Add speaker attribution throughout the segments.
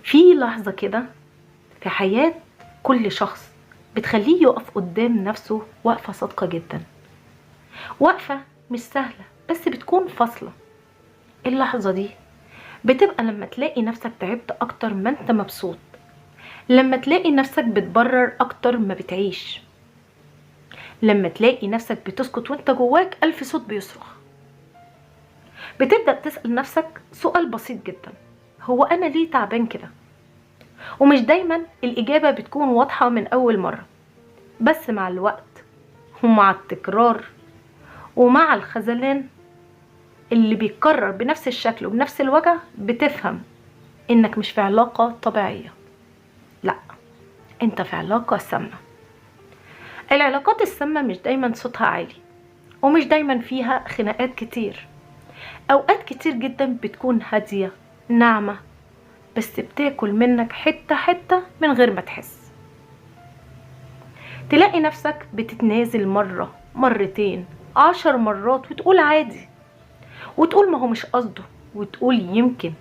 Speaker 1: في لحظة كده في حياة كل شخص بتخليه يقف قدام نفسه وقفة صادقة جدا، وقفة مش سهلة بس بتكون فاصلة. اللحظة دي بتبقى لما تلاقي نفسك تعبت أكتر ما انت مبسوط، لما تلاقي نفسك بتبرر أكتر ما بتعيش، لما تلاقي نفسك بتسكت وانت جواك ألف صوت بيصرخ. بتبدأ تسأل نفسك سؤال بسيط جدا: هو أنا ليه تعبان كده؟ ومش دايما الإجابة بتكون واضحة من أول مرة، بس مع الوقت ومع التكرار ومع الخذلان اللي بيتكرر بنفس الشكل وبنفس الوجع بتفهم إنك مش في علاقة طبيعية، لأ، انت في علاقة سامة. العلاقات السامة مش دايما صوتها عالي، ومش دايما فيها خناقات كتير. اوقات كتير جدا بتكون هادية ناعمة، بس بتاكل منك حتة حتة من غير ما تحس. تلاقي نفسك بتتنازل مرة مرتين 10 مرات وتقول عادي، وتقول ما هو مش قصده، وتقول يمكن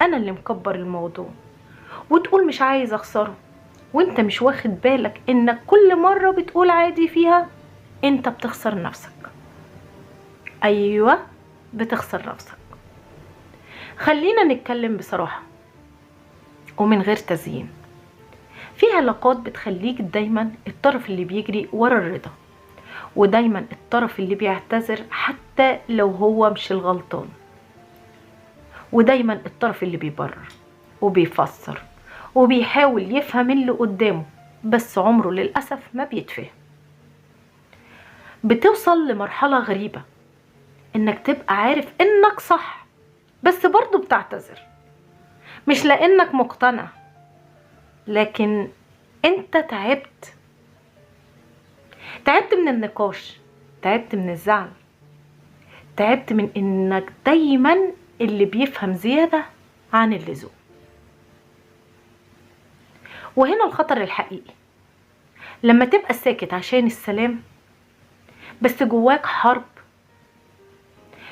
Speaker 1: انا اللي مكبر الموضوع، وتقول مش عايز اخسره، وانت مش واخد بالك انك كل مرة بتقول عادي فيها انت بتخسر نفسك. ايوه، بتخسر نفسك. خلينا نتكلم بصراحة ومن غير تزيين. في علاقات بتخليك دايما الطرف اللي بيجري ورا الرضا، ودايما الطرف اللي بيعتذر حتى لو هو مش الغلطان، ودايما الطرف اللي بيبرر وبيفسر وبيحاول يفهم اللي قدامه، بس عمره للأسف ما بيتفهم. بتوصل لمرحلة غريبة انك تبقى عارف انك صح، بس برضو بتعتذر، مش لانك مقتنع، لكن انت تعبت من النقاش، تعبت من الزعل، تعبت من انك دايما اللي بيفهم زيادة عن اللزوم. وهنا الخطر الحقيقي، لما تبقى ساكت عشان السلام بس جواك حرب.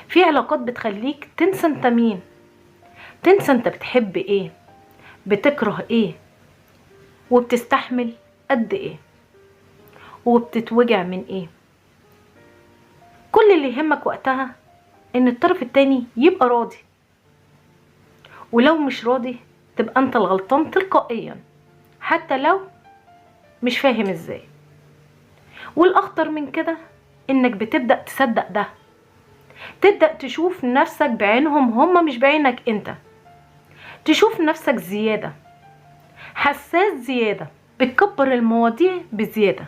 Speaker 1: في علاقات بتخليك تنسى انت مين، تنسى انت بتحب ايه، بتكره ايه، وبتستحمل قد ايه، وبتتوجع من ايه. كل اللي يهمك وقتها ان الطرف التاني يبقى راضي، ولو مش راضي تبقى انت الغلطان تلقائيا، حتى لو مش فاهم ازاي. والاخطر من كده انك بتبدأ تصدق ده، تبدأ تشوف نفسك بعينهم هما مش بعينك انت، تشوف نفسك زيادة، حساس زيادة، بتكبر المواضيع بزيادة،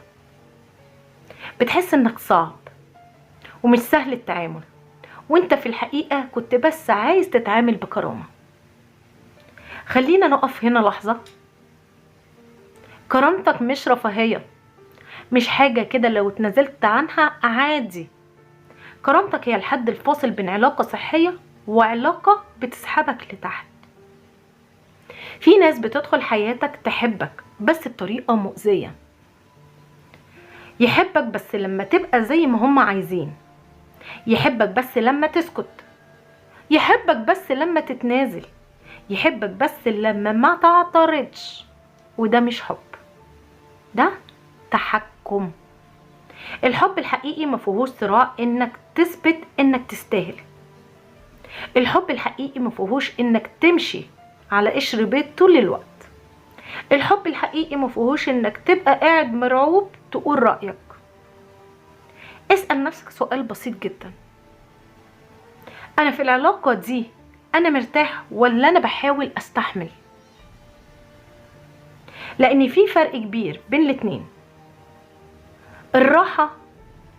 Speaker 1: بتحس انك صعب ومش سهل التعامل، وانت في الحقيقة كنت بس عايز تتعامل بكرامة. خلينا نقف هنا لحظة. كرامتك مش رفاهية، مش حاجة كده لو اتنازلت عنها عادي. كرامتك هي الحد الفاصل بين علاقة صحية وعلاقة بتسحبك لتحت. في ناس بتدخل حياتك تحبك بس بطريقة مؤذية، يحبك بس لما تبقى زي ما هم عايزين، يحبك بس لما تسكت، يحبك بس لما تتنازل، يحبك بس لما ما تعترضش. وده مش حب، ده تحكم. الحب الحقيقي ما فيهوش صراع انك تثبت انك تستاهل. الحب الحقيقي ما فيهوش انك تمشي على قشر بيض طول الوقت. الحب الحقيقي ما فيهوش انك تبقى قاعد مرعوب تقول رأيك. اسأل نفسك سؤال بسيط جدا: انا في العلاقة دي انا مرتاح ولا انا بحاول استحمل؟ لان في فرق كبير بين الاتنين. الراحة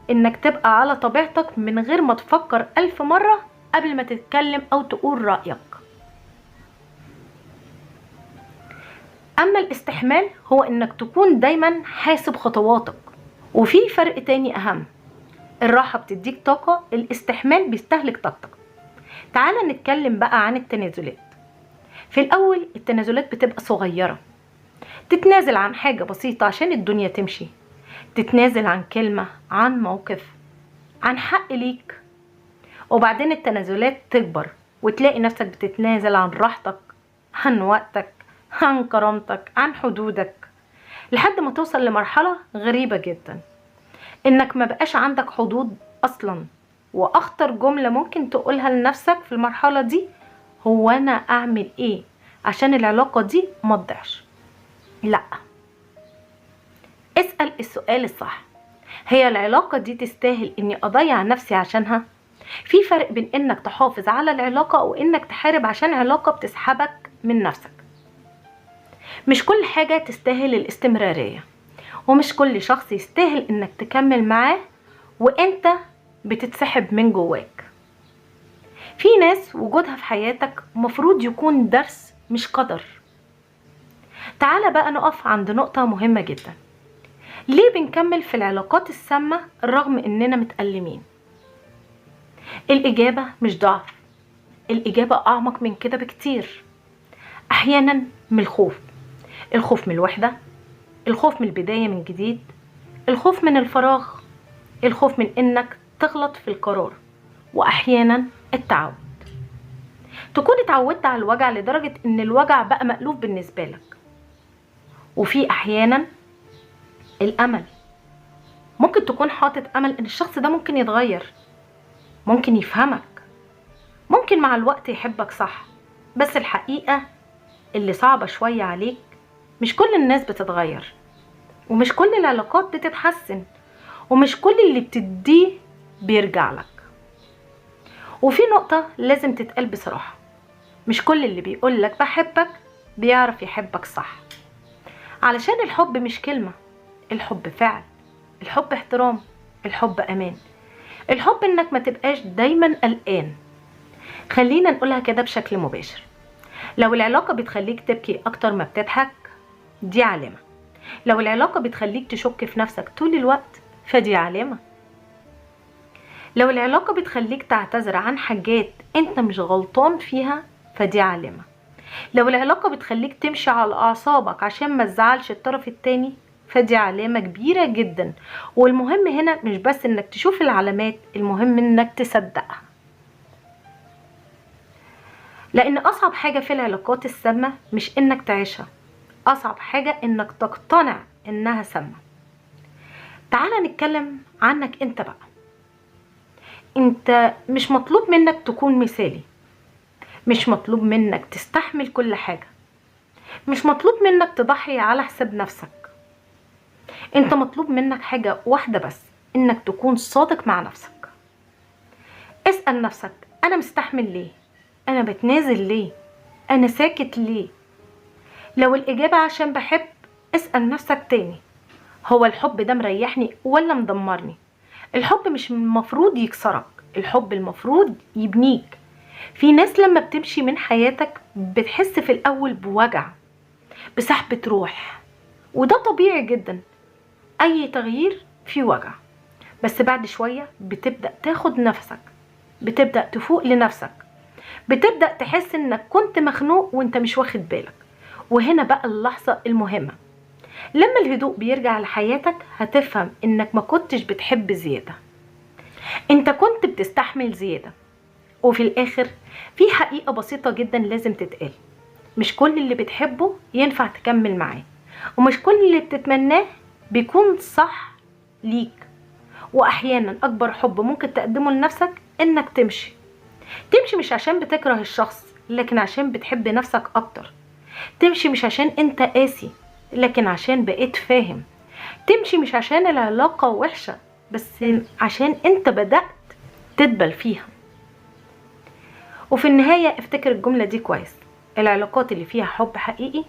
Speaker 1: انك تبقى على طبيعتك من غير ما تفكر 1000 مرة قبل ما تتكلم او تقول رأيك. اما الاستحمال هو انك تكون دايما حاسب خطواتك. وفي فرق تاني اهم: الراحة بتديك طاقة، الاستحمال بيستهلك طاقتك. تعال نتكلم بقى عن التنازلات. في الاول التنازلات بتبقى صغيرة، تتنازل عن حاجة بسيطة عشان الدنيا تمشي، تتنازل عن كلمة، عن موقف، عن حق ليك. وبعدين التنازلات تكبر وتلاقي نفسك بتتنازل عن راحتك، عن وقتك، عن كرامتك، عن حدودك، لحد ما توصل لمرحلة غريبة جدا انك ما بقاش عندك حدود اصلا. واخطر جملة ممكن تقولها لنفسك في المرحلة دي: هو انا اعمل ايه عشان العلاقة دي ما تضيعش؟ لا، اسأل السؤال الصح: هي العلاقة دي تستاهل اني اضيع نفسي عشانها؟ في فرق بين انك تحافظ على العلاقة وانك تحارب عشان علاقة بتسحبك من نفسك. مش كل حاجة تستاهل الاستمرارية، ومش كل شخص يستاهل انك تكمل معاه وانت بتتسحب من جواك. في ناس وجودها في حياتك مفروض يكون درس مش قدر. تعال بقى نقف عند نقطة مهمة جدا: ليه بنكمل في العلاقات السامة رغم اننا متألمين؟ الإجابة مش ضعف، الإجابة أعمق من كده بكتير. أحيانا من الخوف من الوحدة، الخوف من البداية من جديد، الخوف من الفراغ، الخوف من إنك تغلط في القرار، وأحيانا التعود. تكون اتعودت على الوجع لدرجة إن الوجع بقى مألوف بالنسبة لك. وفي أحيانا الأمل، ممكن تكون حاطط أمل إن الشخص ده ممكن يتغير، ممكن يفهمك، ممكن مع الوقت يحبك صح. بس الحقيقة اللي صعبة شوية عليك: مش كل الناس بتتغير، ومش كل العلاقات بتتحسن، ومش كل اللي بتديه بيرجع لك. وفي نقطة لازم تتقال بصراحة: مش كل اللي بيقولك بحبك بيعرف يحبك صح. علشان الحب مش كلمة، الحب فعل، الحب احترام، الحب أمان، الحب إنك ما تبقاش دايما قلقان. خلينا نقولها كده بشكل مباشر: لو العلاقة بتخليك تبكي أكتر ما بتضحك، دي علامة. لو العلاقة بتخليك تشك في نفسك طول الوقت، فدي علامة. لو العلاقة بتخليك تعتذر عن حاجات انت مش غلطان فيها، فدي علامة. لو العلاقة بتخليك تمشي على أعصابك عشان ما تزعلش الطرف التاني، فدي علامة كبيرة جدا. والمهم هنا مش بس انك تشوف العلامات، المهم انك تصدقها. لأن أصعب حاجة في العلاقات السامة مش إنك تعيشها، أصعب حاجة إنك تقتنع إنها سامة. تعال نتكلم عنك أنت بقى. أنت مش مطلوب منك تكون مثالي، مش مطلوب منك تستحمل كل حاجة، مش مطلوب منك تضحي على حساب نفسك. أنت مطلوب منك حاجة واحدة بس: إنك تكون صادق مع نفسك. اسأل نفسك: أنا مستحمل ليه؟ أنا بتنازل ليه؟ أنا ساكت ليه؟ لو الإجابة عشان بحب، اسأل نفسك تاني: هو الحب ده مريحني ولا مدمرني؟ الحب مش المفروض يكسرك، الحب المفروض يبنيك. في ناس لما بتمشي من حياتك بتحس في الأول بوجع، بسحبة روح، وده طبيعي جدا. أي تغيير فيه وجع، بس بعد شوية بتبدأ تاخد نفسك، بتبدأ تفوق لنفسك، بتبدأ تحس إنك كنت مخنوق وإنت مش واخد بالك. وهنا بقى اللحظة المهمة: لما الهدوء بيرجع لحياتك هتفهم إنك ما كنتش بتحب زيادة، إنت كنت بتستحمل زيادة. وفي الآخر في حقيقة بسيطة جدا لازم تتقال: مش كل اللي بتحبه ينفع تكمل معاه، ومش كل اللي بتتمناه بيكون صح ليك. وأحيانا أكبر حب ممكن تقدمه لنفسك إنك تمشي مش عشان بتكره الشخص، لكن عشان بتحب نفسك أكتر. تمشي مش عشان انت قاسي، لكن عشان بقيت فاهم. تمشي مش عشان العلاقة وحشة، بس عشان انت بدأت تدبل فيها. وفي النهاية افتكر الجملة دي كويس: العلاقات اللي فيها حب حقيقي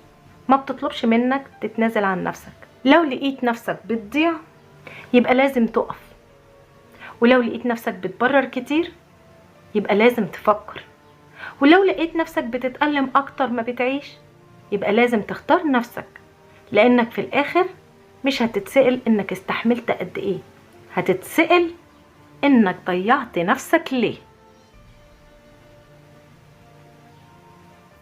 Speaker 1: ما بتطلبش منك تتنازل عن نفسك. لو لقيت نفسك بتضيع، يبقى لازم تقف. ولو لقيت نفسك بتبرر كتير، يبقى لازم تفكر. ولو لقيت نفسك بتتألم أكتر ما بتعيش، يبقى لازم تختار نفسك. لأنك في الآخر مش هتتسأل إنك استحملت قد إيه، هتتسأل إنك ضيعت نفسك ليه.